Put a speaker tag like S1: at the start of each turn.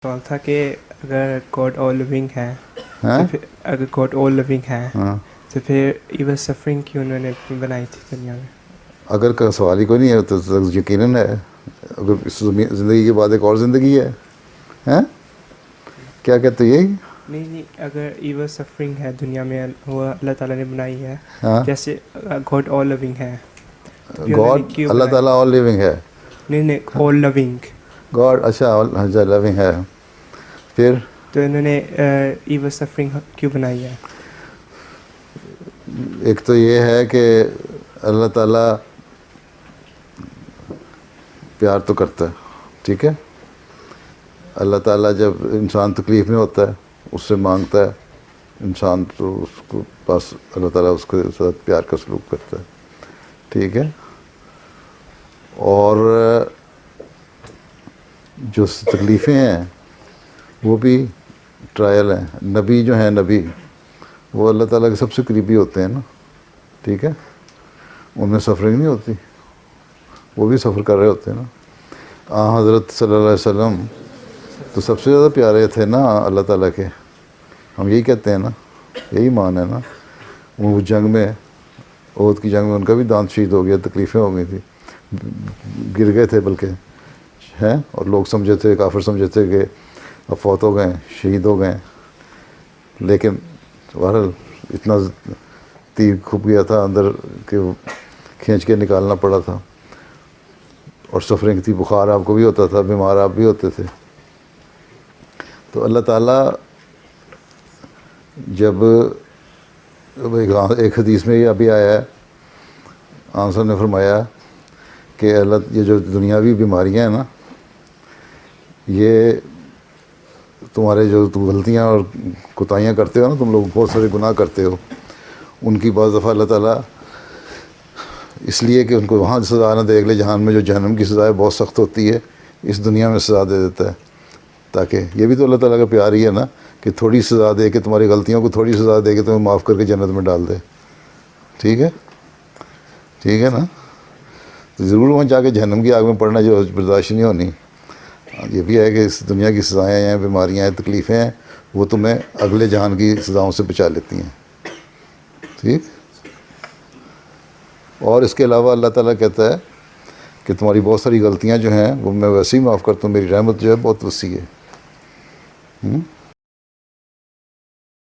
S1: سوال تھا کہ اگر گاڈ آل لیونگ ہے
S2: ہاں
S1: تو پھر اگر گاڈ آل لیونگ ہے
S2: ہاں
S1: تو پھر ایون سفرنگ کیوں انہوں نے بنائی تھی دنیا میں؟
S2: اگر کا سوال ہی کوئی نہیں ہے تو یقیناً ہے. اگر اس زندگی کے بعد ایک اور زندگی ہے ہاں کیا کہتے یہی
S1: نہیں اگر ایون سفرنگ ہے دنیا میں وہ اللہ تعالیٰ نے بنائی ہے،
S2: ہاں
S1: جیسے گاڈ آل لیونگ ہے تو پھر انہوں نے
S2: گاڈ
S1: کیوں
S2: اللہ
S1: بنائی؟
S2: تعالیٰ آل لیونگ ہے.
S1: نہیں آل لیونگ،
S2: گاڈ اچھا لیونگ ہے پھر
S1: تو انہوں نے ایون سفرنگ کیوں بنائی ہے؟
S2: ایک تو یہ ہے کہ اللہ تعالیٰ پیار تو کرتا ہے. ٹھیک ہے، اللہ تعالیٰ جب انسان تکلیف میں ہوتا ہے اس سے مانگتا ہے انسان تو اس کو پاس اللہ تعالیٰ اس کے ساتھ پیار کا سلوک کرتا ہے. ٹھیک ہے، اور جو تکلیفیں ہیں وہ بھی ٹرائل ہیں. نبی جو ہیں نبی وہ اللہ تعالیٰ کے سب سے قریبی ہوتے ہیں نا. ٹھیک ہے، ان میں سفرنگ نہیں ہوتی، وہ بھی سفر کر رہے ہوتے ہیں نا. حضرت صلی اللہ علیہ وسلم تو سب سے زیادہ پیارے تھے نا اللہ تعالیٰ کے. ہم یہی کہتے ہیں نا، یہی مان ہے نا. وہ جنگ میں احد کی جنگ میں ان کا بھی دانت شہید ہو گیا، تکلیفیں ہو گئی تھی، گر گئے تھے بلکہ ہیں، اور لوگ سمجھے تھے، کافر سمجھے تھے کہ اب فوت ہو گئے، شہید ہو گئے. لیکن بہرحال اتنا تیر کھپ گیا تھا اندر کہ کھینچ کے نکالنا پڑا تھا، اور سفرنگ تھی، بخار آپ کو بھی ہوتا تھا، بیمار آپ بھی ہوتے تھے. تو اللہ تعالیٰ جب ایک حدیث میں یہ ابھی آیا ہے، آنسر نے فرمایا کہ یہ جو دنیاوی بیماریاں ہیں نا، یہ تمہارے جو تم غلطیاں اور کوتاہیاں کرتے ہو نا، تم لوگ بہت سارے گناہ کرتے ہو، ان کی بعض دفعہ اللہ تعالیٰ اس لیے کہ ان کو وہاں سزا نہ دے، اگلے جہان میں جو جہنم کی سزا ہے بہت سخت ہوتی ہے، اس دنیا میں سزا دے دیتا ہے، تاکہ یہ بھی تو اللہ تعالیٰ کا پیار ہی ہے نا کہ تھوڑی سزا دے کے، تمہاری غلطیوں کو تھوڑی سزا دے کے تمہیں معاف کر کے جنت میں ڈال دے. ٹھیک ہے، ٹھیک ہے نا. تو ضرور وہاں جا کے جہنم کی آگ میں پڑنا جو برداشت نہیں ہونی. یہ بھی ہے کہ اس دنیا کی سزائیں ہیں، بیماریاں ہیں، تکلیفیں ہیں، وہ تمہیں اگلے جہان کی سزاؤں سے بچا لیتی ہیں. ٹھیک. اور اس کے علاوہ اللہ تعالیٰ کہتا ہے کہ تمہاری بہت ساری غلطیاں جو ہیں وہ میں ویسے ہی معاف کرتا ہوں، میری رحمت جو ہے بہت وسیع ہے.